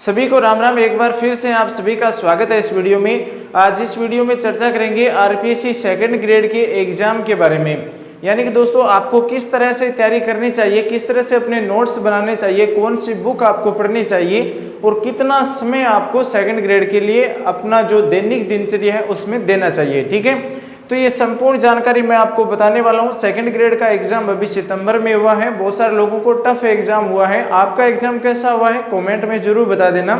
सभी को राम राम। एक बार फिर से आप सभी का स्वागत है इस वीडियो में। आज इस वीडियो में चर्चा करेंगे आरपीएससी सेकंड ग्रेड के एग्जाम के बारे में। यानी कि दोस्तों आपको किस तरह से तैयारी करनी चाहिए, किस तरह से अपने नोट्स बनाने चाहिए, कौन सी बुक आपको पढ़नी चाहिए और कितना समय आपको सेकंड ग्रेड के लिए अपना जो दैनिक दिनचर्या है उसमें देना चाहिए। ठीक है, तो ये संपूर्ण जानकारी मैं आपको बताने वाला हूँ। सेकंड ग्रेड का एग्जाम अभी सितंबर में हुआ है, बहुत सारे लोगों को टफ एग्जाम हुआ है। आपका एग्जाम कैसा हुआ है कमेंट में जरूर बता देना।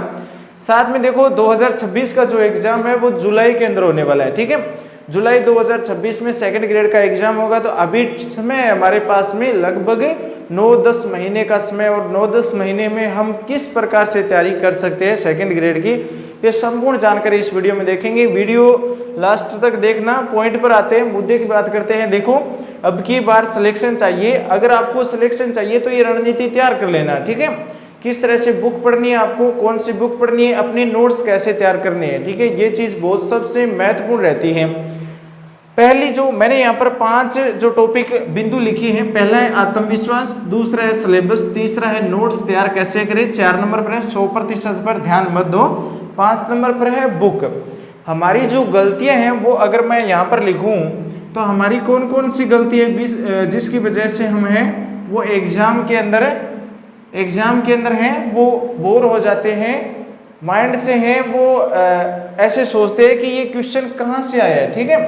साथ में देखो 2026 का जो एग्जाम है वो जुलाई के अंदर होने वाला है। ठीक है, जुलाई 2026 में सेकंड ग्रेड का एग्जाम होगा। तो अभी समय हमारे पास में लगभग 9-10 महीने का समय, और 9-10 महीने में हम किस प्रकार से तैयारी कर सकते हैं सेकंड ग्रेड की, ये संपूर्ण जानकारी इस वीडियो में देखेंगे। वीडियो लास्ट तक देखना। पॉइंट पर आते हैं, मुद्दे की बात करते हैं। देखो, अब की बार सिलेक्शन चाहिए। अगर आपको सिलेक्शन चाहिए तो ये रणनीति तैयार कर लेना। ठीक है, किस तरह से बुक पढ़नी है आपको, कौन सी बुक पढ़नी है, अपने नोट्स कैसे तैयार करने हैं। ठीक है, ये चीज बहुत सबसे महत्वपूर्ण रहती है। पहली जो मैंने यहाँ पर 5 जो टॉपिक बिंदु लिखी है, पहला है आत्मविश्वास, दूसरा है सिलेबस, तीसरा है नोट्स तैयार कैसे करें, 4 नंबर पर है 100% पर ध्यान मत दो, 5 नंबर पर है बुक। हमारी जो गलतियां हैं वो अगर मैं यहाँ पर लिखूं तो हमारी कौन कौन सी गलती है जिसकी वजह से हम हैं वो एग्जाम के अंदर हैं वो बोर हो जाते हैं, माइंड से हैं वो ऐसे सोचते हैं कि ये क्वेश्चन कहाँ से आया है। ठीक है,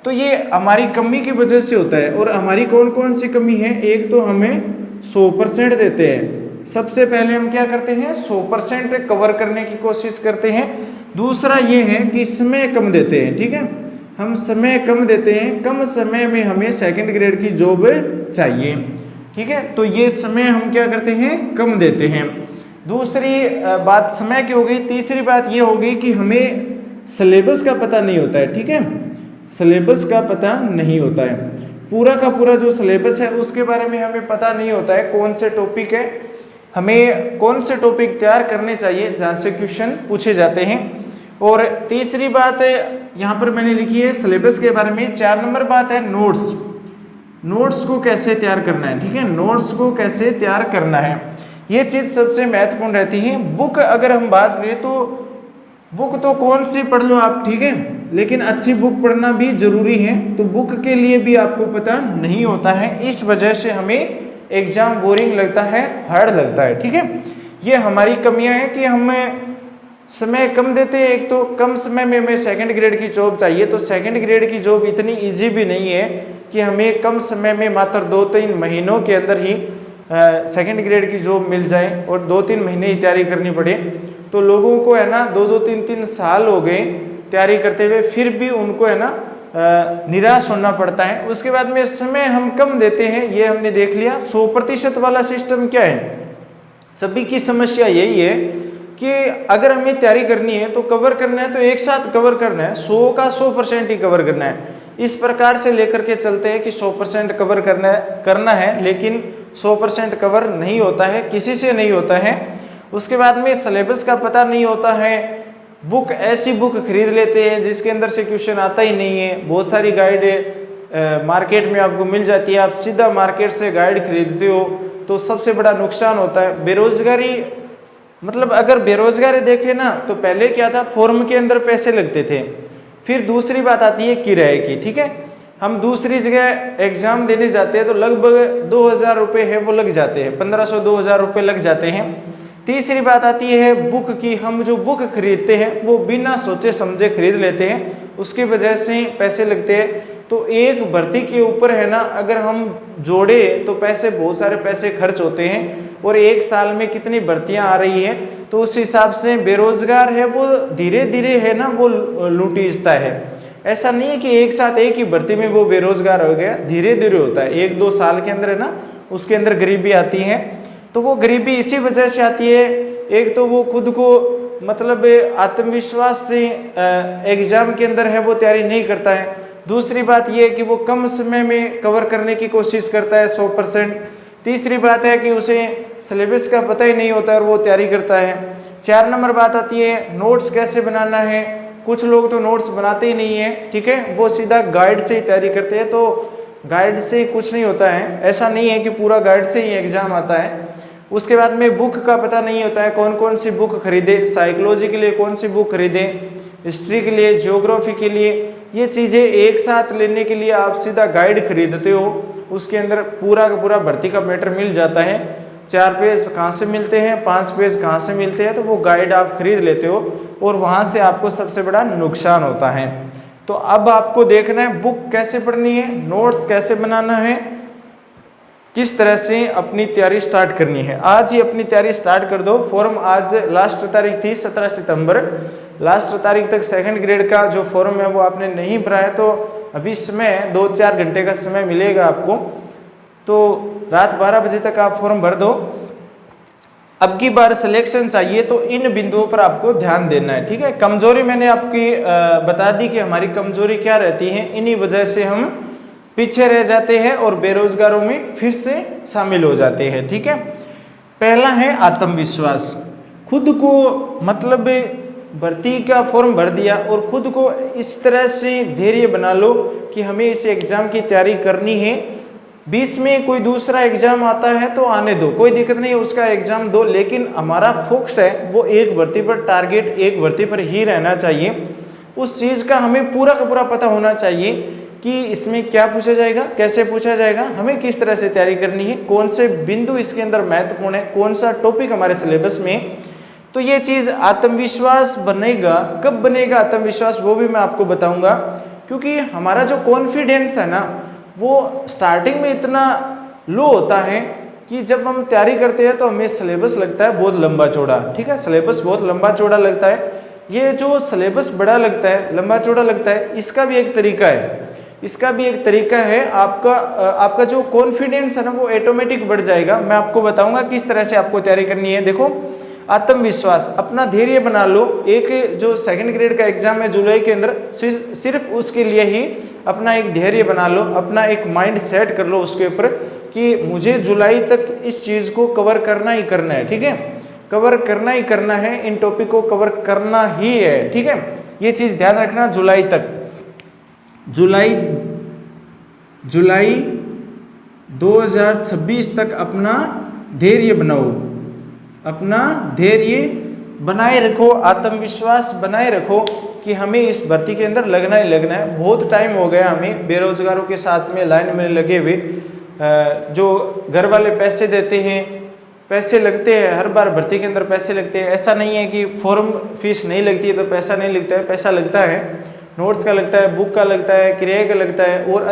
तो ये हमारी कमी की वजह से होता है। और हमारी कौन कौन सी कमी है, एक तो हमें 100% देते हैं। सबसे पहले हम क्या करते हैं, 100% कवर करने की कोशिश करते हैं। दूसरा ये है कि समय कम देते हैं। ठीक है, हम समय कम देते हैं, कम समय में हमें सेकंड ग्रेड की जॉब चाहिए। ठीक है, तो ये समय हम क्या करते हैं, कम देते हैं। दूसरी बात समय की हो गई। तीसरी बात ये होगी कि हमें सिलेबस का पता नहीं होता है। ठीक है, सिलेबस का पता नहीं होता है, पूरा का पूरा जो सिलेबस है उसके बारे में हमें पता नहीं होता है। कौन से टॉपिक है, हमें कौन से टॉपिक तैयार करने चाहिए जहाँ से क्वेश्चन पूछे जाते हैं। और तीसरी बात यहाँ पर मैंने लिखी है सिलेबस के बारे में। 4 नंबर बात है नोट्स को कैसे तैयार करना है। ठीक है, नोट्स को कैसे तैयार करना है, ये चीज़ सबसे महत्वपूर्ण रहती है। बुक अगर हम बात करें तो बुक तो कौन सी पढ़ लो आप, ठीक है, लेकिन अच्छी बुक पढ़ना भी जरूरी है। तो बुक के लिए भी आपको पता नहीं होता है, इस वजह से हमें एग्जाम बोरिंग लगता है, हार्ड लगता है। ठीक है, ये हमारी कमियां हैं कि हम समय कम देते हैं। एक तो कम समय में हमें सेकंड ग्रेड की जॉब चाहिए, तो सेकंड ग्रेड की जॉब इतनी इजी भी नहीं है कि हमें कम समय में मात्र 2-3 महीनों के अंदर ही सेकंड ग्रेड की जॉब मिल जाए और 2-3 महीने ही तैयारी करनी पड़े। तो लोगों को है ना 2-2, 3-3 साल हो गए तैयारी करते हुए, फिर भी उनको है ना निराश होना पड़ता है। उसके बाद में समय हम कम देते हैं, ये हमने देख लिया। 100% वाला सिस्टम क्या है, सभी की समस्या यही है कि अगर हमें तैयारी करनी है तो कवर करना है तो एक साथ कवर करना है, 100 का 100% ही कवर करना है। इस प्रकार से लेकर के चलते हैं कि 100% कवर करना है, लेकिन 100% कवर नहीं होता है, किसी से नहीं होता है। उसके बाद में सिलेबस का पता नहीं होता है। बुक ऐसी बुक खरीद लेते हैं जिसके अंदर से क्वेश्चन आता ही नहीं है। बहुत सारी गाइड मार्केट में आपको मिल जाती है, आप सीधा मार्केट से गाइड खरीदते हो तो सबसे बड़ा नुकसान होता है। बेरोजगारी, मतलब अगर बेरोजगारी देखें ना तो पहले क्या था, फॉर्म के अंदर पैसे लगते थे। फिर दूसरी बात आती है किराए की। ठीक है, हम दूसरी जगह एग्जाम देने जाते हैं तो लगभग 2000 रुपये है वो लग जाते हैं, 1500-2000 रुपये लग जाते हैं। तीसरी बात आती है बुक की। हम जो बुक खरीदते हैं वो बिना सोचे समझे खरीद लेते हैं, उसकी वजह से पैसे लगते हैं। तो एक भर्ती के ऊपर है ना अगर हम जोड़े तो पैसे, बहुत सारे पैसे खर्च होते हैं। और एक साल में कितनी भर्तियां आ रही हैं, तो उस हिसाब से बेरोजगार है वो धीरे धीरे है ना वो लूटीजता है। ऐसा नहीं है कि एक साथ एक ही भर्ती में वो बेरोजगार हो गया, धीरे धीरे होता है। 1-2 साल के अंदर है ना उसके अंदर गरीबी आती है। तो वो गरीबी इसी वजह से आती है, एक तो वो खुद को मतलब आत्मविश्वास से एग्जाम के अंदर है वो तैयारी नहीं करता है। दूसरी बात ये है कि वो कम समय में कवर करने की कोशिश करता है 100%। तीसरी बात है कि उसे सिलेबस का पता ही नहीं होता है और वो तैयारी करता है। 4 नंबर बात आती है नोट्स कैसे बनाना है। कुछ लोग तो नोट्स बनाते ही नहीं है, ठीक है, वो सीधा गाइड से ही तैयारी करते हैं। तो गाइड से कुछ नहीं होता है, ऐसा नहीं है कि पूरा गाइड से ही एग्जाम आता है। उसके बाद में बुक का पता नहीं होता है, कौन कौन सी बुक खरीदे, साइकोलॉजी के लिए कौन सी बुक खरीदे, हिस्ट्री के लिए, ज्योग्राफी के लिए। ये चीज़ें एक साथ लेने के लिए आप सीधा गाइड खरीदते हो, उसके अंदर पूरा का पूरा भर्ती का मैटर मिल जाता है। 4 पेज कहाँ से मिलते हैं, 5 पेज कहाँ से मिलते हैं, तो वो गाइड आप खरीद लेते हो और वहाँ से आपको सबसे बड़ा नुकसान होता है। तो अब आपको देखना है बुक कैसे पढ़नी है, नोट्स कैसे बनाना है, किस तरह से अपनी तैयारी स्टार्ट करनी है। आज ही अपनी तैयारी स्टार्ट कर दो। फॉर्म आज लास्ट तारीख थी 17 सितंबर, लास्ट तारीख तक सेकंड ग्रेड का जो फॉर्म है वो आपने नहीं भरा है, तो अभी समय 2-4 घंटे का समय मिलेगा आपको, तो रात 12 बजे तक आप फॉर्म भर दो। अब की बार सिलेक्शन चाहिए तो इन बिंदुओं पर आपको ध्यान देना है, ठीक है। कमजोरी मैंने आपकी बता दी कि हमारी कमजोरी क्या रहती है, इन्हीं वजह से हम पीछे रह जाते हैं और बेरोजगारों में फिर से शामिल हो जाते हैं, ठीक है। पहला है आत्मविश्वास। खुद को मतलब भर्ती का फॉर्म भर दिया और खुद को इस तरह से धैर्य बना लो कि हमें इस एग्जाम की तैयारी करनी है। बीच में कोई दूसरा एग्जाम आता है तो आने दो, कोई दिक्कत नहीं है, उसका एग्जाम दो, लेकिन हमारा फोकस है वो एक भर्ती पर, टारगेट एक भर्ती पर ही रहना चाहिए। उस चीज़ का हमें पूरा का पूरा पता होना चाहिए कि इसमें क्या पूछा जाएगा, कैसे पूछा जाएगा, हमें किस तरह से तैयारी करनी है, कौन से बिंदु इसके अंदर महत्वपूर्ण है, कौन सा टॉपिक हमारे सिलेबस में। तो ये चीज़ आत्मविश्वास बनेगा। कब बनेगा आत्मविश्वास वो भी मैं आपको बताऊंगा, क्योंकि हमारा जो कॉन्फिडेंस है ना वो स्टार्टिंग में इतना लो होता है कि जब हम तैयारी करते हैं तो हमें सिलेबस लगता है बहुत लंबा चौड़ा, ठीक है। सिलेबस बहुत लंबा चौड़ा लगता है। ये जो सिलेबस बड़ा लगता है, लंबा चौड़ा लगता है, इसका भी एक तरीका है, इसका भी एक तरीका है। आपका जो कॉन्फिडेंस है ना वो ऑटोमेटिक बढ़ जाएगा। मैं आपको बताऊंगा किस तरह से आपको तैयारी करनी है। देखो, आत्मविश्वास, अपना धैर्य बना लो। एक जो सेकंड ग्रेड का एग्जाम है जुलाई के अंदर, सिर्फ उसके लिए ही अपना एक धैर्य बना लो, अपना एक माइंड सेट कर लो उसके ऊपर कि मुझे जुलाई तक इस चीज़ को कवर करना ही करना है, ठीक है। कवर करना ही करना है, इन टॉपिक को कवर करना ही है, ठीक है। ये चीज़ ध्यान रखना। जुलाई तक, जुलाई 2026 तक अपना धैर्य बनाओ, अपना धैर्य बनाए रखो, आत्मविश्वास बनाए रखो कि हमें इस भर्ती के अंदर लगना ही लगना है। बहुत टाइम हो गया हमें बेरोजगारों के साथ में लाइन में लगे हुए। जो घर वाले पैसे देते हैं, पैसे लगते हैं, हर बार भर्ती के अंदर पैसे लगते हैं। ऐसा नहीं है कि फॉर्म फीस नहीं लगती है तो पैसा नहीं लगता है, पैसा लगता है। नोट्स का लगता है, बुक का लगता है, किराए का लगता है, और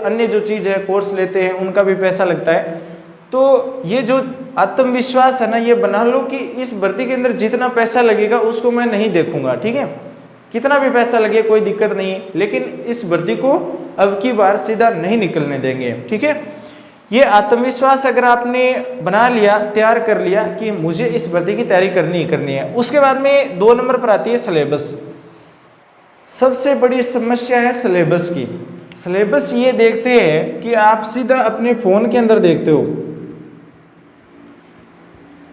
अन्य जो चीज़ है कोर्स लेते हैं उनका भी पैसा लगता है। तो ये जो आत्मविश्वास है ना, ये बना लो कि इस भर्ती के अंदर जितना पैसा लगेगा उसको मैं नहीं देखूंगा, ठीक है। कितना भी पैसा लगे कोई दिक्कत नहीं है, लेकिन इस भर्ती को अब की बार सीधा नहीं निकलने देंगे, ठीक है। ये आत्मविश्वास अगर आपने बना लिया, तैयार कर लिया कि मुझे इस भर्ती की तैयारी करनी ही करनी है। उसके बाद में 2 नंबर पर आती है सिलेबस। सबसे बड़ी समस्या है सिलेबस की। सिलेबस ये देखते हैं कि आप सीधा अपने फ़ोन के अंदर देखते हो,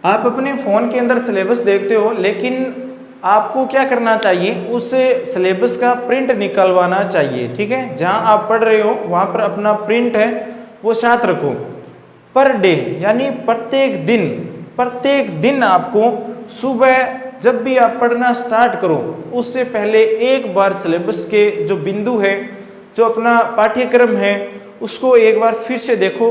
आप अपने फ़ोन के अंदर सिलेबस देखते हो, लेकिन आपको क्या करना चाहिए, उस सिलेबस का प्रिंट निकलवाना चाहिए, ठीक है। जहां आप पढ़ रहे हो वहां पर अपना प्रिंट है वो साथ रखो। पर डे यानी प्रत्येक दिन आपको सुबह जब भी आप पढ़ना स्टार्ट करो उससे पहले एक बार सिलेबस के जो बिंदु है, जो अपना पाठ्यक्रम है, उसको एक बार फिर से देखो।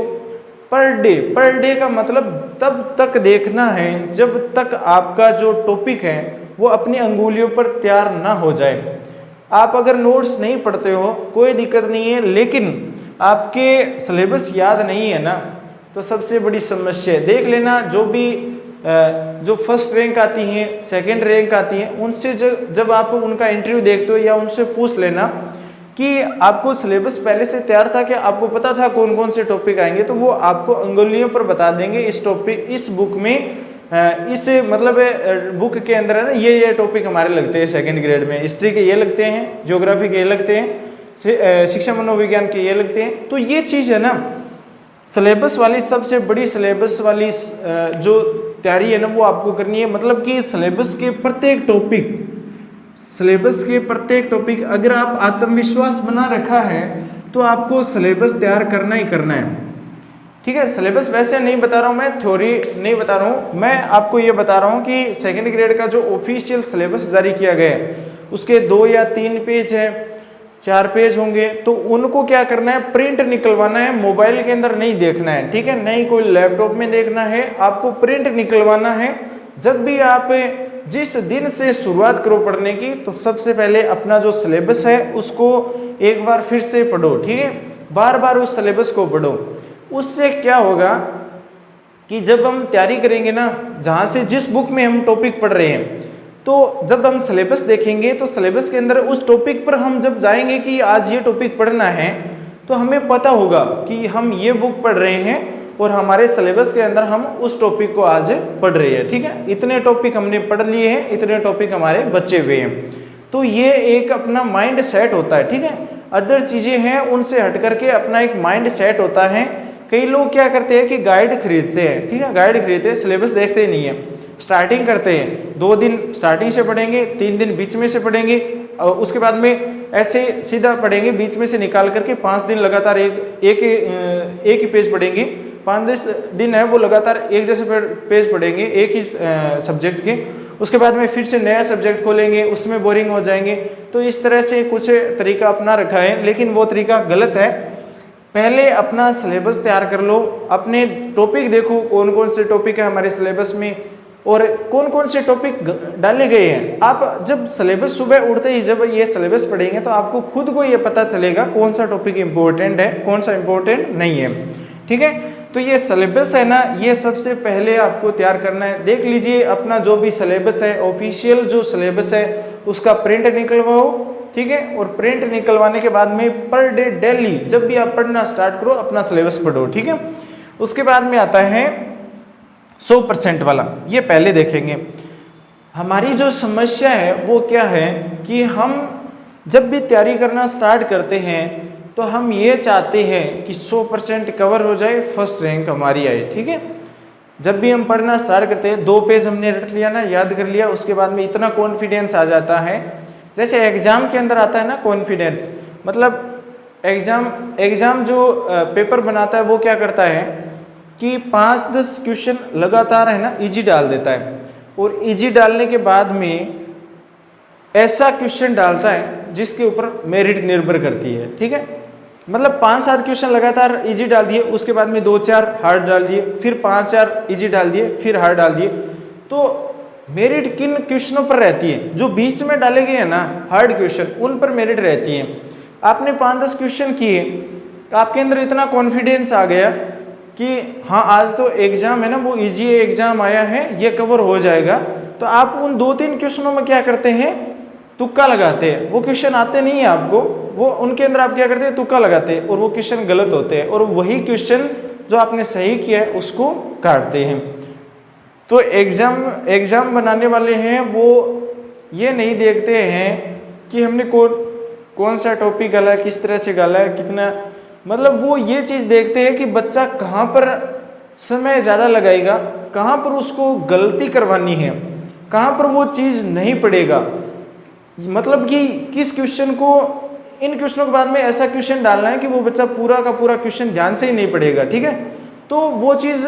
पर डे का मतलब तब तक देखना है जब तक आपका जो टॉपिक है वो अपनी अंगुलियों पर तैयार ना हो जाए। आप अगर नोट्स नहीं पढ़ते हो कोई दिक्कत नहीं है, लेकिन आपके सिलेबस याद नहीं है ना, तो सबसे बड़ी समस्या है। देख लेना जो फर्स्ट रैंक आती हैं, सेकंड रैंक आती हैं, उनसे जब आप उनका इंटरव्यू देखते हो या उनसे पूछ लेना कि आपको सिलेबस पहले से तैयार था, कि आपको पता था कौन कौन से टॉपिक आएंगे, तो वो आपको अंगुलियों पर बता देंगे इस बुक में, इस मतलब बुक के अंदर है ना ये टॉपिक हमारे लगते हैं सेकंड ग्रेड में, हिस्ट्री के ये लगते हैं, ज्योग्राफी के ये लगते हैं, शिक्षा मनोविज्ञान के ये लगते हैं। तो ये चीज़ है ना सिलेबस वाली, सबसे बड़ी सिलेबस वाली जो तैयारी है ना वो आपको करनी है। मतलब कि सिलेबस के प्रत्येक टॉपिक अगर आप आत्मविश्वास बना रखा है तो आपको सिलेबस तैयार करना ही करना है। ठीक है। सिलेबस वैसे नहीं बता रहा हूँ मैं, थ्योरी नहीं बता रहा हूँ, मैं आपको ये बता रहा हूँ कि सेकंड ग्रेड का जो ऑफिशियल सिलेबस जारी किया गया है उसके 2 या 3 पेज है, 4 पेज होंगे, तो उनको क्या करना है, प्रिंट निकलवाना है, मोबाइल के अंदर नहीं देखना है, ठीक है, नहीं कोई लैपटॉप में देखना है, आपको प्रिंट निकलवाना है। जब भी आप जिस दिन से शुरुआत करो पढ़ने की, तो सबसे पहले अपना जो सिलेबस है उसको एक बार फिर से पढ़ो, ठीक है, बार बार उस सिलेबस को पढ़ो। उससे क्या होगा कि जब हम तैयारी करेंगे ना, जहाँ से जिस बुक में हम टॉपिक पढ़ रहे हैं, तो जब हम सिलेबस देखेंगे तो सिलेबस के अंदर उस टॉपिक पर हम जब जाएंगे कि आज ये टॉपिक पढ़ना है, तो हमें पता होगा कि हम ये बुक पढ़ रहे हैं और हमारे सिलेबस के अंदर हम उस टॉपिक को आज पढ़ रहे हैं, ठीक है, इतने टॉपिक हमने पढ़ लिए हैं, इतने टॉपिक हमारे बचे हुए हैं। तो ये एक अपना माइंड सेट होता है, ठीक है, अदर चीज़ें हैं उनसे हट करके अपना एक माइंड सेट होता है। कई लोग क्या करते हैं कि गाइड खरीदते हैं, ठीक है, गाइड खरीदते हैं, सिलेबस देखते ही नहीं है, स्टार्टिंग करते हैं, 2 दिन स्टार्टिंग से पढ़ेंगे, 3 दिन बीच में से पढ़ेंगे, और उसके बाद में ऐसे सीधा पढ़ेंगे, बीच में से निकाल करके 5 दिन लगातार एक ही पेज पढ़ेंगे, 5 दिन है वो लगातार एक जैसे पेज पढ़ेंगे एक ही सब्जेक्ट के, उसके बाद में फिर से नया सब्जेक्ट खोलेंगे, उसमें बोरिंग हो जाएंगे। तो इस तरह से कुछ तरीका अपना रखा है, लेकिन वो तरीका गलत है। पहले अपना सिलेबस तैयार कर लो, अपने टॉपिक देखो कौन कौन से टॉपिक है हमारे सिलेबस में और कौन कौन से टॉपिक डाले गए हैं। आप जब सिलेबस सुबह उठते ही जब ये सिलेबस पढ़ेंगे तो आपको खुद को ये पता चलेगा कौन सा टॉपिक इम्पोर्टेंट है, कौन सा इम्पोर्टेंट नहीं है, ठीक है। तो ये सिलेबस है ना, ये सबसे पहले आपको तैयार करना है। देख लीजिए अपना जो भी सिलेबस है, ऑफिशियल जो सिलेबस है उसका प्रिंट निकलवाओ, ठीक है, और प्रिंट निकलवाने के बाद में पर डे डेली जब भी आप पढ़ना स्टार्ट करो अपना सिलेबस पढ़ो, ठीक है। उसके बाद में आता है 100% वाला, ये पहले देखेंगे। हमारी जो समस्या है वो क्या है कि हम जब भी तैयारी करना स्टार्ट करते हैं तो हम ये चाहते हैं कि 100% कवर हो जाए, फर्स्ट रैंक हमारी आए, ठीक है। जब भी हम पढ़ना स्टार्ट करते हैं 2 पेज हमने रट लिया ना, याद कर लिया, उसके बाद में इतना कॉन्फिडेंस आ जाता है, जैसे एग्जाम के अंदर आता है ना कॉन्फिडेंस, मतलब एग्जाम जो पेपर बनाता है वो क्या करता है कि 5-10 क्वेश्चन लगातार है ना इजी डाल देता है, और इजी डालने के बाद में ऐसा क्वेश्चन डालता है जिसके ऊपर मेरिट निर्भर करती है, ठीक है। मतलब 5-7 क्वेश्चन लगातार इजी डाल दिए, उसके बाद में 2-4 हार्ड डाल दिए, फिर 5-4 इजी डाल दिए, फिर हार्ड डाल दिए। तो मेरिट किन क्वेश्चनों पर रहती है, जो बीच में डाले गए हैं ना हार्ड क्वेश्चन, उन पर मेरिट रहती है। आपने 5-10 क्वेश्चन किए, आपके अंदर इतना कॉन्फिडेंस आ गया कि हाँ आज तो एग्जाम है ना वो इजी एग्जाम आया है, ये कवर हो जाएगा, तो आप उन 2-3 क्वेश्चनों में क्या करते हैं, तुक्का लगाते हैं। वो क्वेश्चन आते नहीं है आपको, वो उनके अंदर आप क्या करते हैं, तुक्का लगाते हैं, और वो क्वेश्चन गलत होते हैं, और वही क्वेश्चन जो आपने सही किया है उसको काटते हैं। तो एग्जाम बनाने वाले हैं वो ये नहीं देखते हैं कि हमने कौन सा टॉपिक गाला है, किस तरह से गाला है, कितना, मतलब वो ये चीज़ देखते हैं कि बच्चा कहाँ पर समय ज़्यादा लगाएगा, कहाँ पर उसको गलती करवानी है, कहाँ पर वो चीज़ नहीं पड़ेगा, मतलब कि किस क्वेश्चन को, इन क्वेश्चनों के बाद में ऐसा क्वेश्चन डालना है कि वो बच्चा पूरा का पूरा क्वेश्चन ध्यान से ही नहीं पढ़ेगा, ठीक है। तो वो चीज़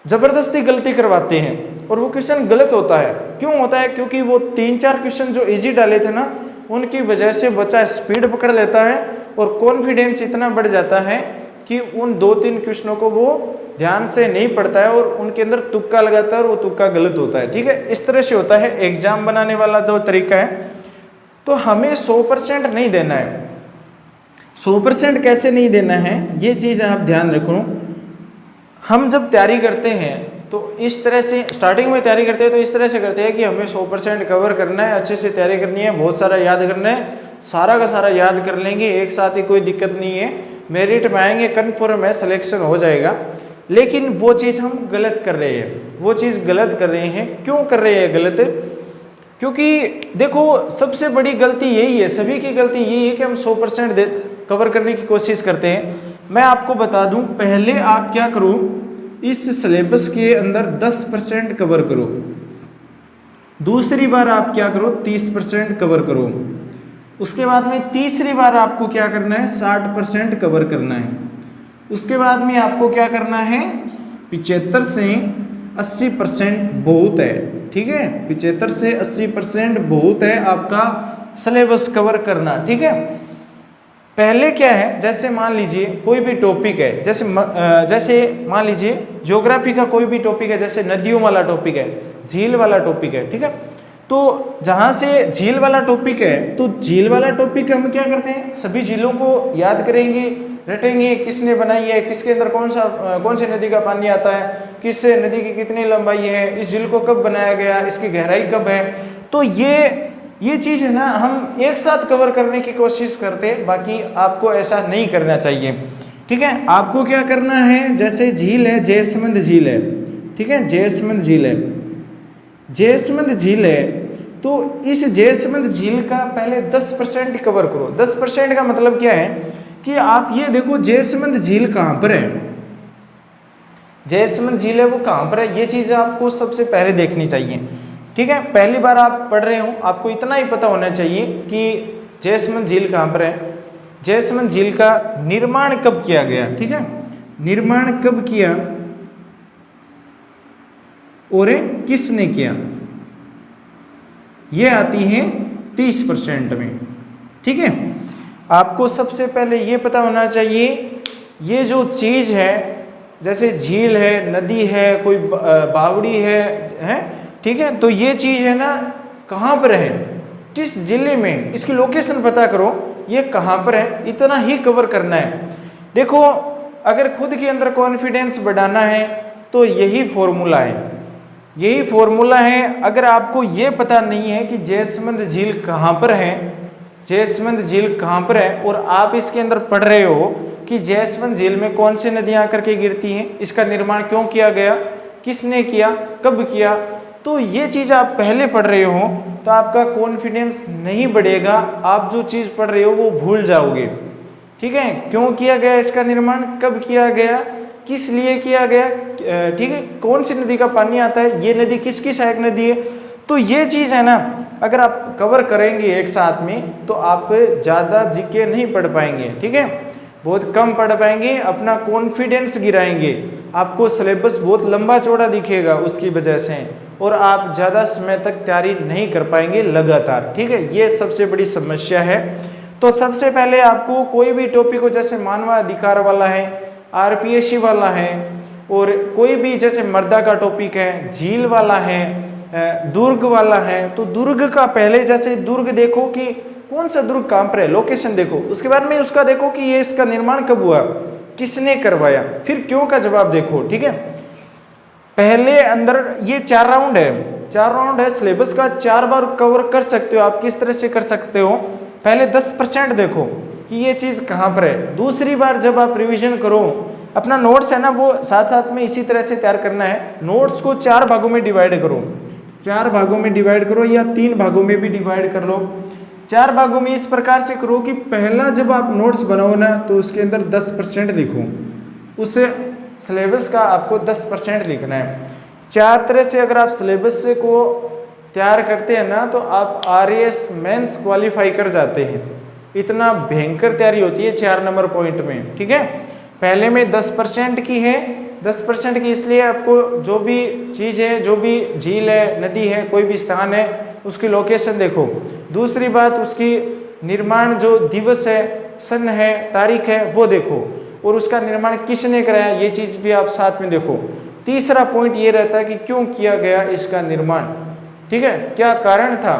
ज़बरदस्ती गलती करवाते हैं और वो क्वेश्चन गलत होता है। क्यों होता है, क्योंकि वो 3-4 क्वेश्चन जो इजी डाले थे ना, उनकी वजह से बच्चा स्पीड पकड़ लेता है और कॉन्फिडेंस इतना बढ़ जाता है कि उन 2-3 क्वेश्चनों को वो ध्यान से नहीं पढ़ता है और उनके अंदर तुक्का लगाता है और वो तुक्का गलत होता है, ठीक है। इस तरह से होता है एग्जाम बनाने वाला जो तरीका है। तो हमें 100% नहीं देना है। 100% कैसे नहीं देना है, ये चीज़ आप ध्यान रखो। हम जब तैयारी करते हैं तो इस तरह से स्टार्टिंग में तैयारी करते हैं तो इस तरह से करते हैं कि हमें 100% कवर करना है, अच्छे से तैयारी करनी है, बहुत सारा याद करना है, सारा का सारा याद कर लेंगे एक साथ ही, कोई दिक्कत नहीं है, मेरिट में आएंगे, कन्फर्म है, सिलेक्शन हो जाएगा। लेकिन वो चीज़ हम गलत कर रहे हैं, वो चीज़ गलत कर रहे हैं। क्यों कर रहे हैं गलत, क्योंकि देखो सबसे बड़ी गलती यही है, सभी की गलती यही है कि हम 100% कवर करने की कोशिश करते हैं। मैं आपको बता दूं, पहले आप क्या करो, इस सिलेबस के अंदर 10% कवर करो, दूसरी बार आप क्या करो 30% कवर करो, उसके बाद में तीसरी बार आपको क्या करना है 60% कवर करना है, उसके बाद में आपको क्या करना है, 75 से 80% बहुत है, ठीक है, 75 से 80% बहुत है आपका सिलेबस कवर करना, ठीक है। पहले क्या है, जैसे मान लीजिए कोई भी टॉपिक है, जैसे मान लीजिए ज्योग्राफी का कोई भी टॉपिक है, जैसे नदियों वाला टॉपिक है, झील वाला टॉपिक है, ठीक है। तो जहाँ से झील वाला टॉपिक है, तो झील वाला टॉपिक हम क्या करते हैं, सभी झीलों को याद करेंगे, रटेंगे, किसने बनाई है, किसके अंदर कौन सी नदी का पानी आता है, किस नदी की कितनी लंबाई है, इस झील को कब बनाया गया, इसकी गहराई कब है। तो ये चीज़ है ना, हम एक साथ कवर करने की कोशिश करते हैं, बाकी आपको ऐसा नहीं करना चाहिए, ठीक है। आपको क्या करना है, जैसे झील है, जयसमंद झील है, ठीक है, जयसमंद झील है, जयसमंद झील है, तो इस जयसमंद झील का पहले 10% कवर करो। 10% का मतलब क्या है कि आप ये देखो जयसमंद झील कहाँ पर है, जयसमंद झील है वो कहाँ पर है, ये चीज़ आपको सबसे पहले देखनी चाहिए, ठीक है। पहली बार आप पढ़ रहे हो, आपको इतना ही पता होना चाहिए कि जयसमंद झील कहाँ पर है, जयसमंद झील का निर्माण कब किया गया, ठीक है, निर्माण कब किया और किसने किया, ये आती है 30% में, ठीक है। आपको सबसे पहले ये पता होना चाहिए, ये जो चीज़ है, जैसे झील है, नदी है, कोई बावड़ी है, ठीक है, तो ये चीज़ है ना कहाँ पर है, किस जिले में, इसकी लोकेशन पता करो, ये कहाँ पर है, इतना ही कवर करना है। देखो अगर खुद के अंदर कॉन्फिडेंस बढ़ाना है तो यही फॉर्मूला है, यही फॉर्मूला है। अगर आपको ये पता नहीं है कि जयसमंद झील कहाँ पर है, जयसमंद झील कहाँ पर है, और आप इसके अंदर पढ़ रहे हो कि जयसमंद झील में कौन सी नदियाँ आकर के गिरती हैं, इसका निर्माण क्यों किया गया, किसने किया, कब किया, तो ये चीज़ आप पहले पढ़ रहे हो तो आपका कॉन्फिडेंस नहीं बढ़ेगा, आप जो चीज़ पढ़ रहे हो वो भूल जाओगे, ठीक है। क्यों किया गया इसका निर्माण, कब किया गया, किस लिए किया गया, ठीक है, कौन सी नदी का पानी आता है, ये नदी किसकी सहायक नदी है, तो ये चीज़ है ना, अगर आप कवर करेंगे एक साथ में तो आप ज़्यादा जीके नहीं पढ़ पाएंगे, ठीक है, बहुत कम पढ़ पाएंगे, अपना कॉन्फिडेंस गिराएंगे, आपको सिलेबस बहुत लंबा चौड़ा दिखेगा उसकी वजह से, और आप ज़्यादा समय तक तैयारी नहीं कर पाएंगे लगातार, ठीक है, ये सबसे बड़ी समस्या है। तो सबसे पहले आपको कोई भी टॉपिक हो, जैसे मानवाधिकार वाला है, आरपीएससी वाला है, और कोई भी जैसे मर्दा का टॉपिक है, झील वाला है, दुर्ग वाला है, तो दुर्ग का पहले जैसे दुर्ग देखो कि कौन सा दुर्ग कहाँ पर है, लोकेशन देखो, उसके बाद में उसका देखो कि ये इसका निर्माण कब हुआ, किसने करवाया, फिर क्यों का जवाब देखो, ठीक है। पहले अंदर ये 4 राउंड है, 4 राउंड है सिलेबस का, 4 बार कवर कर सकते हो आप, किस तरह से कर सकते हो, पहले 10% देखो कि ये चीज़ कहाँ पर है, दूसरी बार जब आप रिवीजन करो, अपना नोट्स है ना वो साथ साथ में इसी तरह से तैयार करना है, नोट्स को 4 भागों में डिवाइड करो, 4 भागों में डिवाइड करो या 3 भागों में भी डिवाइड कर लो। 4 भागों में इस प्रकार से करो कि पहला जब आप नोट्स बनाओ ना तो उसके अंदर 10% लिखो, उस सिलेबस का आपको 10% लिखना है। 4 तरह से अगर आप सिलेबस को तैयार करते हैं ना तो आप RAS मेंस क्वालिफाई कर जाते हैं, इतना भयंकर तैयारी होती है 4 नंबर पॉइंट में, ठीक है। पहले में 10% की है, 10% की इसलिए आपको जो भी चीज़ है, जो भी झील है, नदी है, कोई भी स्थान है, उसकी लोकेशन देखो। दूसरी बात उसकी निर्माण जो दिवस है, सन है, तारीख है वो देखो, और उसका निर्माण किसने कराया ये चीज़ भी आप साथ में देखो। तीसरा पॉइंट ये रहता है कि क्यों किया गया इसका निर्माण, ठीक है, क्या कारण था,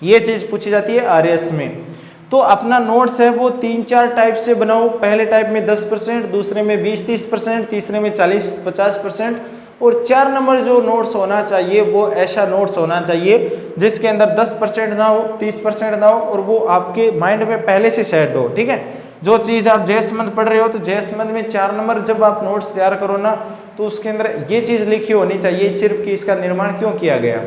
ये चीज़ पूछी जाती है RAS में। तो अपना नोट्स है वो 3-4 टाइप से बनाओ, पहले टाइप में 10%, दूसरे में 20-30%, तीसरे में 40-50%, और 4 नंबर जो नोट्स होना चाहिए वो ऐसा नोट्स होना चाहिए जिसके अंदर 10% ना हो, 30% ना हो, और वो आपके माइंड में पहले से सेट हो, ठीक है। जो चीज़ आप जयसमंद पढ़ रहे हो तो जयसमंद में 4 नंबर जब आप नोट्स तैयार करो ना तो उसके अंदर ये चीज़ लिखी होनी चाहिए सिर्फ कि इसका निर्माण क्यों किया गया,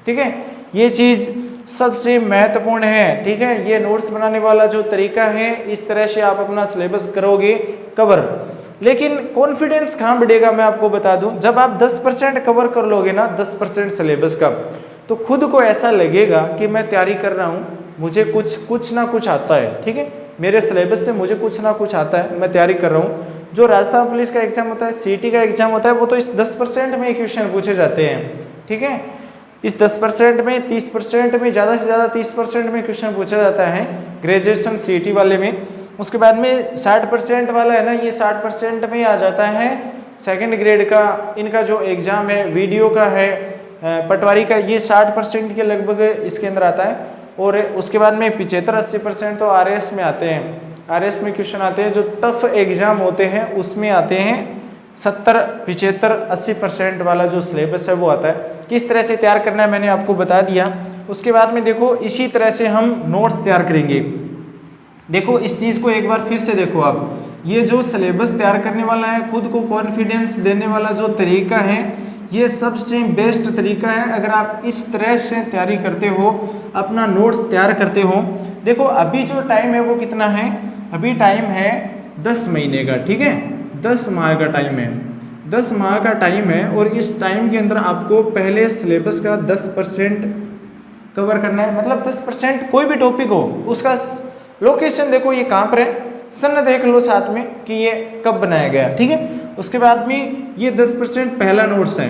ठीक है, ये चीज़ सबसे महत्वपूर्ण है, ठीक है। ये नोट्स बनाने वाला जो तरीका है, इस तरह से आप अपना सिलेबस करोगे कवर। लेकिन कॉन्फिडेंस कहाँ बढ़ेगा मैं आपको बता दूं, जब आप 10% कवर कर लोगे ना, 10% सिलेबस का, तो खुद को ऐसा लगेगा कि मैं तैयारी कर रहा हूँ, मुझे कुछ ना कुछ आता है, ठीक है, मेरे सिलेबस से मुझे कुछ ना कुछ आता है, मैं तैयारी कर रहा हूँ। जो राजस्थान पुलिस का एग्जाम होता है, सीईटी का एग्जाम होता है, वो तो इस 10% में क्वेश्चन पूछे जाते हैं, ठीक है। इस 10% में 30% में ज़्यादा से ज़्यादा 30% में क्वेश्चन पूछा जाता है ग्रेजुएशन सीईटी वाले में। उसके बाद में 60% वाला है ना, ये 60% में आ जाता है सेकंड ग्रेड का इनका जो एग्ज़ाम है, वीडियो का है, पटवारी का, ये 60% के लगभग इसके अंदर आता है। और उसके बाद में 75-80% तो आरएएस में आते हैं, आरएएस में क्वेश्चन आते हैं, जो टफ एग्जाम होते हैं उसमें आते हैं। 70-75-80% वाला जो सिलेबस है वो आता है। किस तरह से तैयार करना है मैंने आपको बता दिया। उसके बाद में देखो इसी तरह से हम नोट्स तैयार करेंगे। देखो इस चीज़ को एक बार फिर से देखो आप, ये जो सिलेबस तैयार करने वाला है, खुद को कॉन्फिडेंस देने वाला जो तरीका है, ये सबसे बेस्ट तरीका है। अगर आप इस तरह से तैयारी करते हो, अपना नोट्स तैयार करते हो। देखो अभी जो टाइम है वो कितना है, अभी टाइम है 10 महीने का, ठीक है, 10 माह का टाइम है, 10 माह का टाइम है। और इस टाइम के अंदर आपको पहले सिलेबस का 10% कवर करना है। मतलब 10% कोई भी टॉपिक हो उसका लोकेशन देखो ये कहाँ पर है, सन देख लो साथ में कि ये कब बनाया गया, ठीक है। उसके बाद में ये 10% पहला नोट्स है,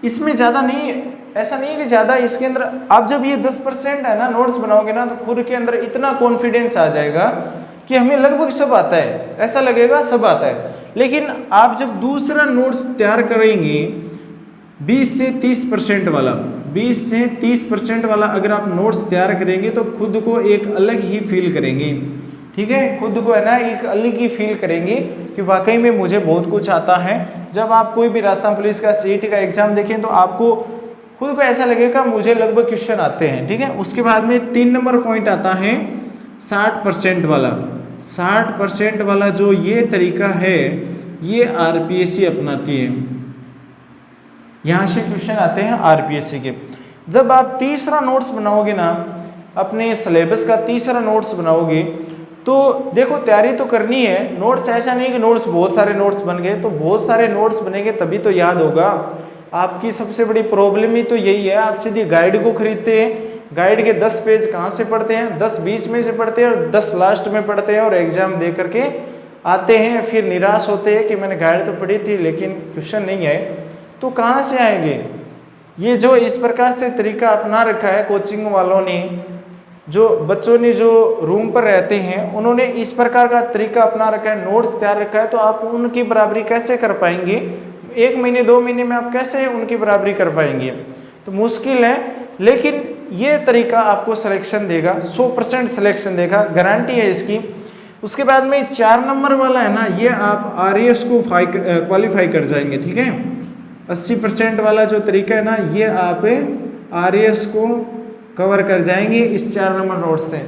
इसमें ज़्यादा नहीं, ऐसा नहीं है कि ज़्यादा इसके अंदर। आप जब ये 10% है ना नोट्स बनाओगे ना, तो खुद के अंदर इतना कॉन्फिडेंस आ जाएगा कि हमें लगभग सब आता है, ऐसा लगेगा सब आता है। लेकिन आप जब दूसरा नोट्स तैयार करेंगे 20 से 30% वाला, 20 से 30% वाला अगर आप नोट्स तैयार करेंगे तो खुद को एक अलग ही फील करेंगे, ठीक है। खुद को है ना एक अलग ही फील करेंगे कि वाकई में मुझे बहुत कुछ आता है। जब आप कोई भी राजस्थान पुलिस का सीईटी का एग्जाम देखें तो आपको खुद को ऐसा लगेगा मुझे लगभग क्वेश्चन आते हैं, ठीक है। उसके बाद में 3 नंबर पॉइंट आता है 60% वाला। 60% वाला जो ये तरीका है ये आरपीएससी अपनाती है, यहाँ से क्वेश्चन आते हैं आरपीएससी के। जब आप तीसरा नोट्स बनाओगे ना, अपने सिलेबस का तीसरा नोट्स बनाओगे, तो देखो तैयारी तो करनी है। नोट्स ऐसा नहीं कि नोट्स बहुत सारे नोट्स बन गए, तो बहुत सारे नोट्स बनेंगे तभी तो याद होगा। आपकी सबसे बड़ी प्रॉब्लम ही तो यही है, आप सीधी गाइड को खरीदते हैं, गाइड के 10 पेज कहाँ से पढ़ते हैं, 10 बीच में से पढ़ते हैं और 10 लास्ट में पढ़ते हैं और एग्जाम दे करके आते हैं। फिर निराश होते हैं कि मैंने गाइड तो पढ़ी थी लेकिन क्वेश्चन नहीं आए, तो कहाँ से आएंगे। ये जो इस प्रकार से तरीका अपना रखा है कोचिंग वालों ने, जो बच्चों ने जो रूम पर रहते हैं उन्होंने इस प्रकार का तरीका अपना रखा है, नोट्स तैयार रखा है, तो आप उनकी बराबरी कैसे कर पाएंगे। 1 महीने 2 महीने में आप कैसे उनकी बराबरी कर पाएंगे, तो मुश्किल है। लेकिन ये तरीका आपको सिलेक्शन देगा, 100% सिलेक्शन देगा, गारंटी है इसकी। उसके बाद में 4 नंबर वाला है ना, ये आप आरएएस को क्वालिफाई कर जाएंगे, ठीक है। 80% वाला जो तरीका है ना, ये आप आरएएस को कवर कर जाएंगे इस 4 नंबर नोट्स से।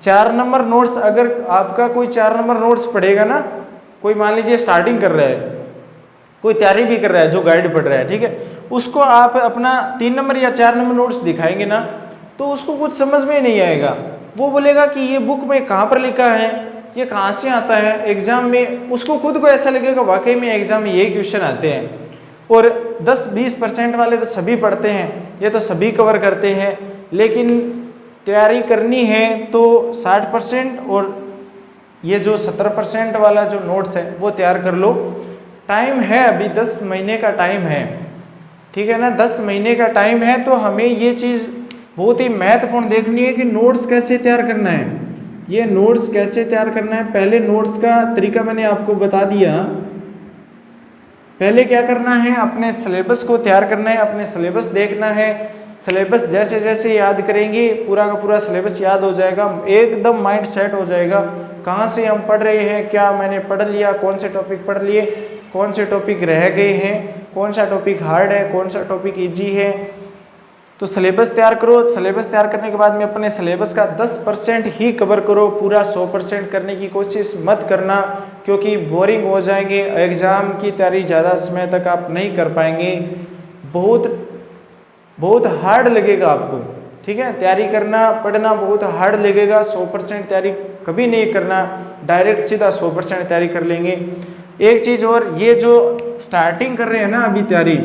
4 नंबर नोट्स अगर आपका कोई 4 नंबर नोट्स पढ़ेगा ना, कोई मान लीजिए स्टार्टिंग कर रहा है, कोई तैयारी भी कर रहा है, जो गाइड पढ़ रहा है, ठीक है, उसको आप अपना 3 नंबर या 4 नंबर नोट्स दिखाएंगे ना, तो उसको कुछ समझ में ही नहीं आएगा। वो बोलेगा कि ये बुक में कहाँ पर लिखा है, ये कहाँ से आता है एग्जाम में। उसको खुद को ऐसा लगेगा वाकई में एग्जाम में ये क्वेश्चन आते हैं। और 10-20% वाले तो सभी पढ़ते हैं, ये तो सभी कवर करते हैं, लेकिन तैयारी करनी है तो 60% और ये जो 70% वाला जो नोट्स है वो तैयार कर लो। टाइम है अभी 10 महीने का टाइम है, ठीक है ना, 10 महीने का टाइम है। तो हमें ये चीज़ बहुत ही महत्वपूर्ण देखनी है कि नोट्स कैसे तैयार करना है। ये नोट्स कैसे तैयार करना है, पहले नोट्स का तरीका मैंने आपको बता दिया। पहले क्या करना है, अपने सिलेबस को तैयार करना है, अपने सिलेबस देखना है। सिलेबस जैसे जैसे याद करेंगे पूरा का पूरा सिलेबस याद हो जाएगा, एकदम माइंड सेट हो जाएगा। कहाँ से हम पढ़ रहे हैं, क्या मैंने पढ़ लिया, कौन से टॉपिक पढ़ लिए, कौन से टॉपिक रह गए हैं, कौन सा टॉपिक हार्ड है, कौन सा टॉपिक इजी है। तो सिलेबस तैयार करो। सिलेबस तैयार करने के बाद में अपने सिलेबस का 10% ही कवर करो, पूरा 100% करने की कोशिश मत करना, क्योंकि बोरिंग हो जाएंगे। एग्ज़ाम की तैयारी ज़्यादा समय तक आप नहीं कर पाएंगे, बहुत हार्ड लगेगा आपको, ठीक है। तैयारी करना, पढ़ना बहुत हार्ड लगेगा। 100% तैयारी कभी नहीं करना, डायरेक्ट सीधा 100% तैयारी कर लेंगे। एक चीज़ और, ये जो स्टार्टिंग कर रहे हैं ना अभी तैयारी,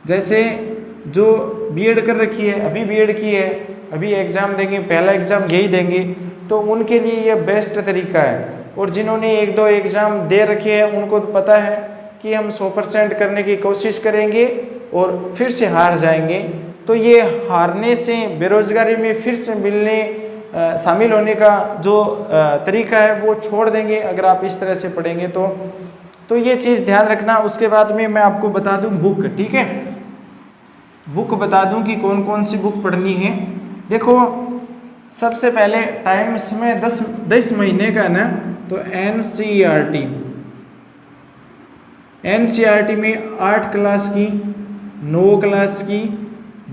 जैसे जो बीएड कर रखी है, अभी बीएड की है, अभी एग्ज़ाम देंगे, पहला एग्ज़ाम यही देंगे, तो उनके लिए ये बेस्ट तरीका है। और जिन्होंने 1-2 एग्ज़ाम दे रखे हैं उनको तो पता है कि हम 100% करने की कोशिश करेंगे और फिर से हार जाएंगे, तो ये हारने से, बेरोजगारी में फिर से मिलने शामिल होने का जो तरीका है वो छोड़ देंगे अगर आप इस तरह से पढ़ेंगे तो ये चीज़ ध्यान रखना। उसके बाद में मैं आपको बता दूं बुक, ठीक है, बुक बता दूं कि कौन कौन सी बुक पढ़नी है। देखो सबसे पहले टाइम इसमें 10 महीने का ना, तो एनसीईआरटी में 8 क्लास की, 9 क्लास की,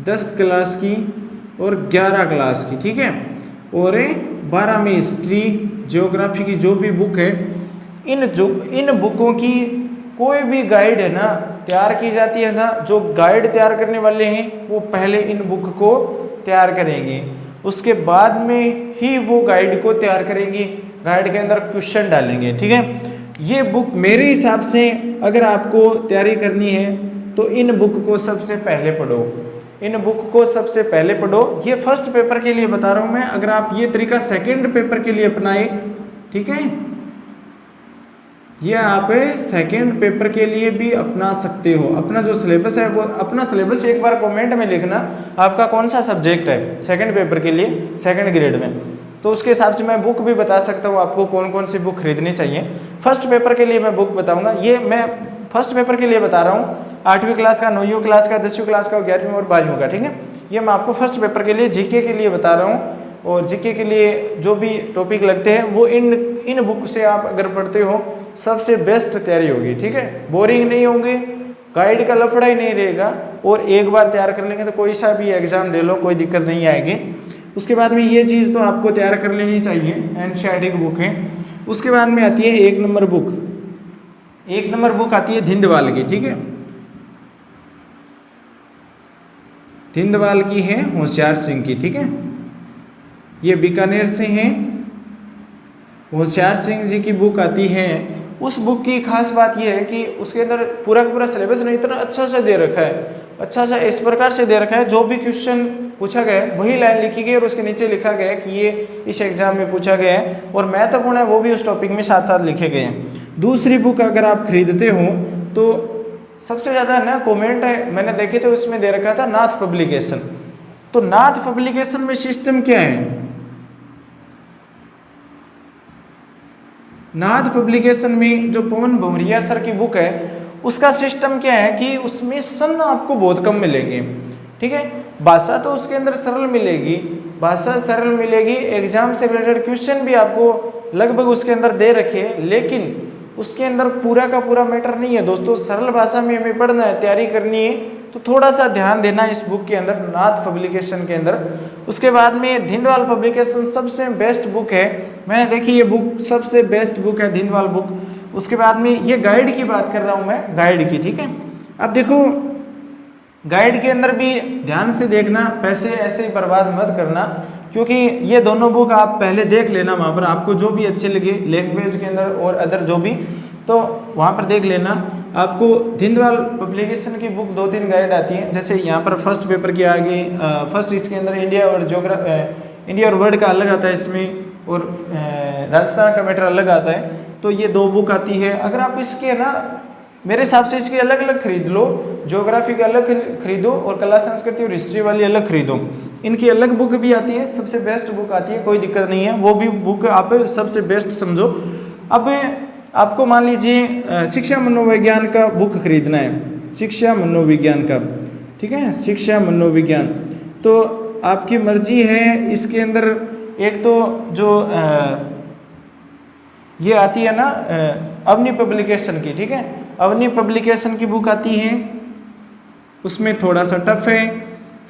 10 क्लास की और 11 क्लास की, ठीक है, और 12 में हिस्ट्री ज्योग्राफी की जो भी बुक है, इन बुकों की कोई भी गाइड है ना तैयार की जाती है ना, जो गाइड तैयार करने वाले हैं वो पहले इन बुक को तैयार करेंगे, उसके बाद में ही वो गाइड को तैयार करेंगे, गाइड के अंदर क्वेश्चन डालेंगे, ठीक है। ये बुक मेरे हिसाब से अगर आपको तैयारी करनी है तो इन बुक को सबसे पहले पढ़ो, इन बुक को सबसे पहले पढ़ो। ये फर्स्ट पेपर के लिए बता रहा हूँ मैं, अगर आप ये तरीका सेकंड पेपर के लिए अपनाए, ठीक है, ये आप सेकंड पेपर के लिए भी अपना सकते हो। अपना जो सिलेबस है वो अपना सिलेबस एक बार कमेंट में लिखना, आपका कौन सा सब्जेक्ट है सेकंड पेपर के लिए सेकंड ग्रेड में, तो उसके हिसाब से मैं बुक भी बता सकता हूँ आपको कौन कौन सी बुक खरीदनी चाहिए। फर्स्ट पेपर के लिए मैं बुक बताऊंगा, ये मैं फर्स्ट पेपर के लिए बता रहा हूँ, 8वीं क्लास का, 9वीं क्लास का, 10वीं क्लास का, 11वीं और 12वीं का, ठीक है। ये मैं आपको फर्स्ट पेपर के लिए जीके के लिए बता रहा हूँ, और जीके के लिए जो भी टॉपिक लगते हैं वो इन बुक से आप अगर पढ़ते हो सबसे बेस्ट तैयारी होगी, ठीक है, बोरिंग नहीं होंगे, गाइड का लफड़ा ही नहीं रहेगा, और एक बार तैयार कर लेंगे तो कोई सा भी एग्जाम दे लो कोई दिक्कत नहीं आएगी। उसके बाद में ये चीज़ तो आपको तैयार कर लेनी चाहिए, एनसीईआरटी की बुक है। उसके बाद में आती है 1 नंबर बुक, 1 नंबर बुक आती है धिंदवाल की, ठीक है, धिंदवाल की है होशियार सिंह की, ठीक है, ये बीकानेर से हैं, होशियार सिंह जी की बुक आती है। उस बुक की खास बात यह है कि उसके अंदर पूरा का पूरा सिलेबस नहीं, इतना अच्छा सा दे रखा है, अच्छा सा इस प्रकार से दे रखा है, जो भी क्वेश्चन पूछा गया है वही लाइन लिखी गई और उसके नीचे लिखा गया है कि ये इस एग्जाम में पूछा गया है, और महत्वपूर्ण है वो भी उस टॉपिक में साथ साथ लिखे गए हैं। दूसरी बुक अगर आप खरीदते हो तो सबसे ज़्यादा ना कॉमेंट है मैंने देखे थे, उसमें दे रखा था नाथ पब्लिकेशन। तो नाथ पब्लिकेशन में सिस्टम क्या है, नाथ पब्लिकेशन में जो पवन भंवरिया सर की बुक है उसका सिस्टम क्या है कि उसमें सन आपको बहुत कम मिलेंगे, ठीक है, भाषा तो उसके अंदर सरल मिलेगी, भाषा सरल मिलेगी, एग्जाम से रिलेटेड क्वेश्चन भी आपको लगभग उसके अंदर दे रखे, लेकिन उसके अंदर पूरा का पूरा मैटर नहीं है दोस्तों, सरल भाषा में हमें पढ़ना है, तैयारी करनी है, तो थोड़ा सा ध्यान देना इस बुक के अंदर, नाथ पब्लिकेशन के अंदर। उसके बाद में धिंदवाल पब्लिकेशन सबसे बेस्ट बुक है, मैंने देखी ये बुक सबसे बेस्ट बुक है धिंदवाल बुक। उसके बाद में ये गाइड की बात कर रहा हूँ मैं, गाइड की, ठीक है। अब देखो गाइड के अंदर भी ध्यान से देखना, पैसे ऐसे ही बर्बाद मत करना, क्योंकि ये दोनों बुक आप पहले देख लेना, वहाँ पर आपको जो भी अच्छे लगे लैंग्वेज के अंदर और अदर जो भी, तो वहाँ पर देख लेना। आपको धिंदवाल पब्लिकेशन की बुक 2-3 गाइड आती हैं, जैसे यहाँ पर फर्स्ट पेपर के आगे फर्स्ट इसके अंदर इंडिया और वर्ल्ड का अलग आता है इसमें, और राजस्थान का मैटर अलग आता है, तो ये 2 बुक आती है। अगर आप इसके ना मेरे हिसाब से इसके अलग अलग खरीद लो, ज्योग्राफी का अलग खरीदो और कला संस्कृति और हिस्ट्री वाली अलग खरीदो, इनकी अलग बुक भी आती है, सबसे बेस्ट बुक आती है, कोई दिक्कत नहीं है, वो भी बुक आप सबसे बेस्ट समझो। अब आपको मान लीजिए शिक्षा मनोविज्ञान का बुक खरीदना है, शिक्षा मनोविज्ञान का, ठीक है, शिक्षा मनोविज्ञान, तो आपकी मर्जी है। इसके अंदर एक तो जो ये आती है ना अवनी पब्लिकेशन की, ठीक है, अवनी पब्लिकेशन की बुक आती है, उसमें थोड़ा सा टफ है।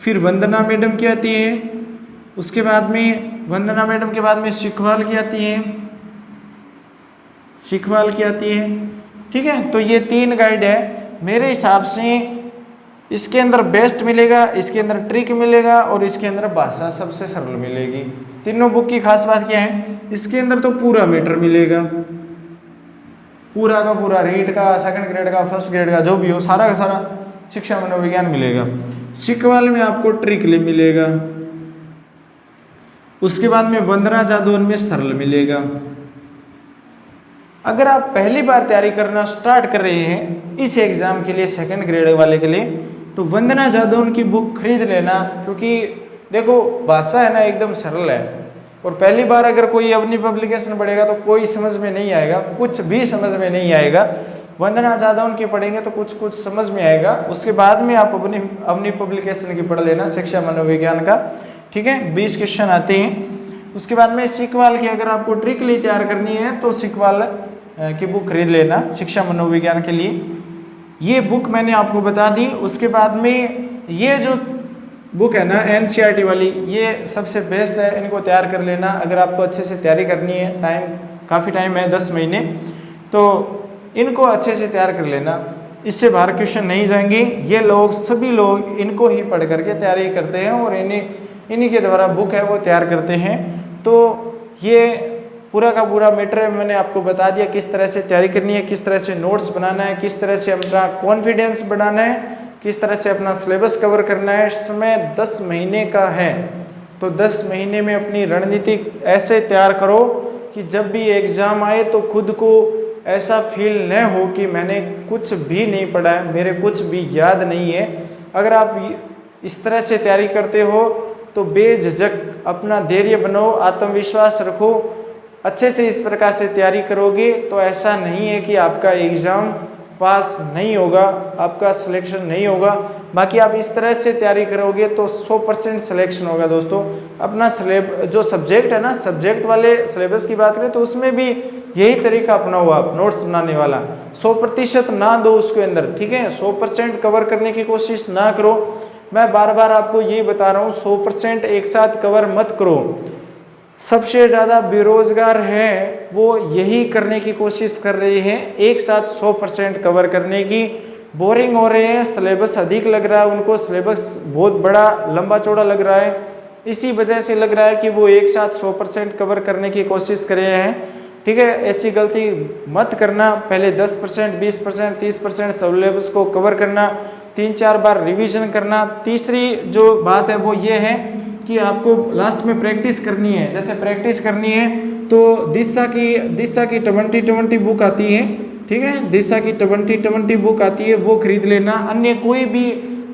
फिर वंदना मैडम की आती है, उसके बाद में वंदना मैडम के बाद में शिखवाल की आती है, शिखवाल की आती है, ठीक है। तो ये 3 गाइड है, मेरे हिसाब से इसके अंदर बेस्ट मिलेगा, इसके अंदर ट्रिक मिलेगा और इसके अंदर भाषा सबसे सरल मिलेगी। तीनों बुक की खास बात क्या है, इसके अंदर तो पूरा मैटर मिलेगा, पूरा का पूरा, रीड का, सेकंड ग्रेड का, फर्स्ट ग्रेड का, जो भी हो सारा का सारा शिक्षा मनोविज्ञान मिलेगा। शिखवाल में आपको ट्रिक मिलेगा, उसके बाद में वंदना जादव उनमें सरल मिलेगा। अगर आप पहली बार तैयारी करना स्टार्ट कर रहे हैं इस एग्जाम के लिए, सेकंड ग्रेड वाले के लिए, तो वंदना जादव की बुक खरीद लेना, क्योंकि देखो भाषा है ना एकदम सरल है, और पहली बार अगर कोई अपनी पब्लिकेशन पढ़ेगा तो कोई समझ में नहीं आएगा, कुछ भी समझ में नहीं आएगा। वंदना जादव की पढ़ेंगे तो कुछ कुछ समझ में आएगा, उसके बाद में आप अपनी पब्लिकेशन की पढ़ लेना, शिक्षा मनोविज्ञान का, ठीक है। 20 क्वेश्चन आते हैं। उसके बाद में सिकवाल की अगर आपको ट्रिकली तैयार करनी है तो सिकवाल की बुक खरीद लेना शिक्षा मनोविज्ञान के लिए। ये बुक मैंने आपको बता दी। उसके बाद में ये जो बुक है ना NCERT वाली, ये सबसे बेस्ट है, इनको तैयार कर लेना अगर आपको अच्छे से तैयारी करनी है। काफ़ी टाइम है, 10 महीने, तो इनको अच्छे से तैयार कर लेना, इससे बाहर क्वेश्चन नहीं जाएंगे। ये लोग सभी लोग इनको ही पढ़ करके तैयारी करते हैं और इन्हीं के द्वारा बुक है वो तैयार करते हैं। तो ये पूरा का पूरा मैटर मैंने आपको बता दिया, किस तरह से तैयारी करनी है, किस तरह से नोट्स बनाना है, किस तरह से अपना कॉन्फिडेंस बढ़ाना है, किस तरह से अपना सिलेबस कवर करना है। समय 10 महीने का है, तो 10 महीने में अपनी रणनीति ऐसे तैयार करो कि जब भी एग्ज़ाम आए तो खुद को ऐसा फील न हो कि मैंने कुछ भी नहीं पढ़ा है, मेरे कुछ भी याद नहीं है। अगर आप इस तरह से तैयारी करते हो तो बेझिझक अपना धैर्य बनाओ, आत्मविश्वास रखो, अच्छे से इस प्रकार से तैयारी करोगे तो ऐसा नहीं है कि आपका एग्ज़ाम पास नहीं होगा, आपका सिलेक्शन नहीं होगा। बाकी आप इस तरह से तैयारी करोगे तो 100% सिलेक्शन होगा। दोस्तों अपना जो सब्जेक्ट है ना, सब्जेक्ट वाले सिलेबस की बात करें तो उसमें भी यही तरीका अपनाओ आप नोट्स बनाने वाला। 100% ना दो उसके अंदर, ठीक है, 100% कवर करने की कोशिश ना करो। मैं बार बार आपको यही बता रहा हूँ, 100% एक साथ कवर मत करो। सबसे ज़्यादा बेरोजगार हैं वो यही करने की कोशिश कर रहे हैं, एक साथ 100% कवर करने की। बोरिंग हो रहे हैं, सिलेबस अधिक लग रहा है उनको, सिलेबस बहुत बड़ा लंबा चौड़ा लग रहा है, इसी वजह से लग रहा है कि वो एक साथ 100% कवर करने की कोशिश कर रहे हैं। ठीक है, ऐसी गलती मत करना। पहले 10%, 20%, 30% सिलेबस को कवर करना, 3-4 बार रिवीजन करना। तीसरी जो बात है वो ये है कि आपको लास्ट में प्रैक्टिस करनी है। जैसे प्रैक्टिस करनी है तो दिशा की 20 बुक आती है, ठीक है, दिशा की 20 बुक आती है, वो खरीद लेना। अन्य कोई भी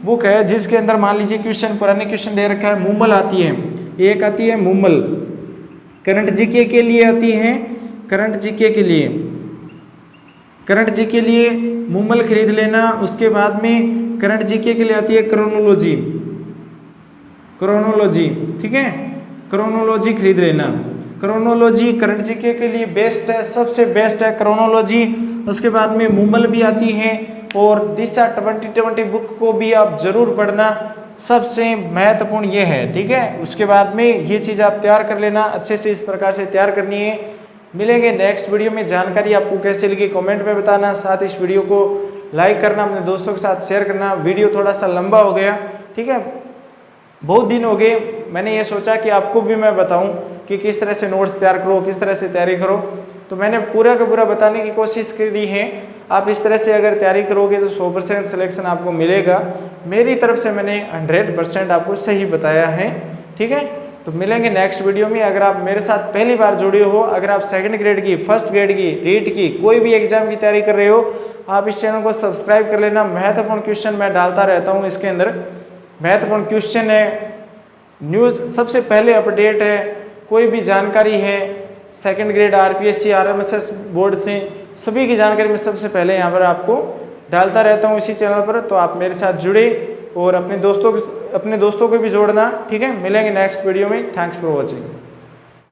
बुक है जिसके अंदर मान लीजिए क्वेश्चन, पुराने क्वेश्चन दे रखा है, मूमल आती है, एक आती है मूमल, करंट जीके के लिए आती है, करंट जीके के लिए मूमल खरीद लेना। उसके बाद में करंट जीके के लिए आती है क्रोनोलॉजी, ठीक है, क्रोनोलॉजी खरीद लेना। क्रोनोलॉजी करंट जीके के लिए बेस्ट है, सबसे बेस्ट है क्रोनोलॉजी। उसके बाद में मूमल भी आती है और दिशा 20 बुक को भी आप जरूर पढ़ना, सबसे महत्वपूर्ण ये है, ठीक है। उसके बाद में ये चीज़ आप तैयार कर लेना, अच्छे से इस प्रकार से तैयार करनी है। मिलेंगे नेक्स्ट वीडियो में। जानकारी आपको कैसे लगी कमेंट में बताना, साथ इस वीडियो को लाइक करना, अपने दोस्तों के साथ शेयर करना। वीडियो थोड़ा सा लंबा हो गया, ठीक है, बहुत दिन हो गए, मैंने ये सोचा कि आपको भी मैं बताऊं कि किस तरह से नोट्स तैयार करो, किस तरह से तैयारी करो, तो मैंने पूरा का पूरा बताने की कोशिश करी है। आप इस तरह से अगर तैयारी करोगे तो 100% सिलेक्शन आपको मिलेगा। मेरी तरफ से मैंने 100% आपको सही बताया है, ठीक है। तो मिलेंगे नेक्स्ट वीडियो में। अगर आप मेरे साथ पहली बार जुड़े हो, अगर आप सेकंड ग्रेड की, फर्स्ट ग्रेड की, रीट की, कोई भी एग्जाम की तैयारी कर रहे हो, आप इस चैनल को सब्सक्राइब कर लेना। महत्वपूर्ण क्वेश्चन मैं डालता रहता हूँ, इसके अंदर महत्वपूर्ण क्वेश्चन है, न्यूज़ सबसे पहले अपडेट है, कोई भी जानकारी है second grade RPSC RMSS board से, सभी की जानकारी मैं सबसे पहले यहाँ पर आपको डालता रहता हूँ इसी चैनल पर। तो आप मेरे साथ जुड़े और अपने दोस्तों को भी जोड़ना, ठीक है। मिलेंगे नेक्स्ट वीडियो में। Thanks for watching.